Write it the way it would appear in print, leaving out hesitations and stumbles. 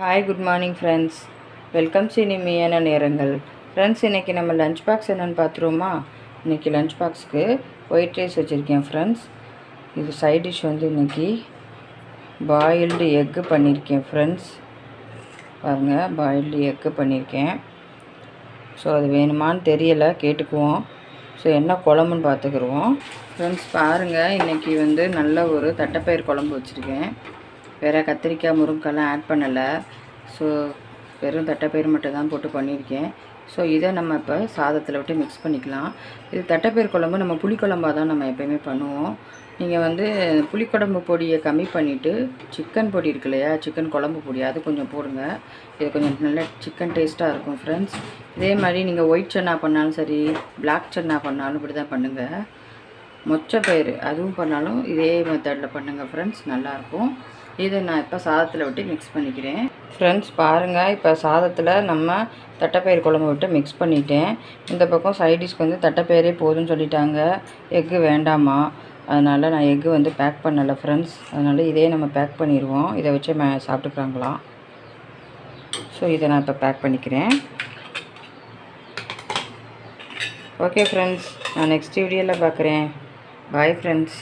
Hi good morning friends, welcome to இனிமையான நேரங்கள். Friends, இன்றைக்கி நம்ம லஞ்ச் பாக்ஸ் என்னென்னு பார்த்துருவோமா? இன்றைக்கி லஞ்ச் பாக்ஸுக்கு ஒயிட் ரைஸ் வச்சுருக்கேன் ஃப்ரெண்ட்ஸ். இது சைட் டிஷ் வந்து இன்றைக்கி பாயில்டு எக்கு பண்ணியிருக்கேன் ஃப்ரெண்ட்ஸ். பாருங்கள், பாயில்டு எக்கு பண்ணியிருக்கேன். ஸோ அது வேணுமான்னு தெரியலை, கேட்டுக்குவோம். ஸோ என்ன குழம்புன்னு பார்த்துக்குருவோம் ஃப்ரெண்ட்ஸ். பாருங்கள், இன்றைக்கி வந்து நல்ல ஒரு தட்டைப்பயிர் குழம்பு வச்சுருக்கேன். வேறு கத்திரிக்காய் முருங்கைக்காய்லாம் ஆட் பண்ணலை. ஸோ வெறும் தட்டைப்பயிர் மட்டும் தான் போட்டு பண்ணியிருக்கேன். ஸோ இதை நம்ம இப்போ சாதத்தில் விட்டு மிக்ஸ் பண்ணிக்கலாம். இது தட்டைப்பயிர் குழம்பு நம்ம புளிக்குழம்பாக தான் நம்ம எப்போயுமே பண்ணுவோம். நீங்கள் வந்து புளிக்குழம்பு பொடியை கம்மி பண்ணிவிட்டு சிக்கன் பொடி இருக்கு இல்லையா, சிக்கன் குழம்பு பொடி அது கொஞ்சம் போடுங்க. இது கொஞ்சம் நல்ல சிக்கன் டேஸ்ட்டாக இருக்கும் ஃப்ரெண்ட்ஸ். இதே மாதிரி நீங்கள் ஒயிட் சன்னா பண்ணாலும் சரி, பிளாக் சன்னா பண்ணாலும் இப்படி தான் பண்ணுங்கள். மொச்சப்பயிறு அதுவும் பண்ணாலும் இதே மெத்தடில் பண்ணுங்கள் ஃப்ரெண்ட்ஸ், நல்லாயிருக்கும். இதை நான் இப்போ சாதத்தில் விட்டு மிக்ஸ் பண்ணிக்கிறேன் ஃப்ரெண்ட்ஸ். பாருங்கள், இப்போ சாதத்தில் நம்ம தட்டைப்பயிர் குழம்பு விட்டு மிக்ஸ் பண்ணிட்டேன். இந்த பக்கம் சைடிஷ்க்கு வந்து தட்டைப்பயிரே போதும்னு சொல்லிட்டாங்க, எக்கு வேண்டாமா. அதனால் நான் எக்கு வந்து பேக் பண்ணலை ஃப்ரெண்ட்ஸ். அதனால் இதே நம்ம பேக் பண்ணிடுவோம். இதை வச்சு சாப்பிட்டுக்கிறாங்களாம். ஸோ இதை நான் இப்போ பேக் பண்ணிக்கிறேன். ஓகே ஃப்ரெண்ட்ஸ், நான் நெக்ஸ்ட் வீடியோவில் பார்க்குறேன். Bye friends.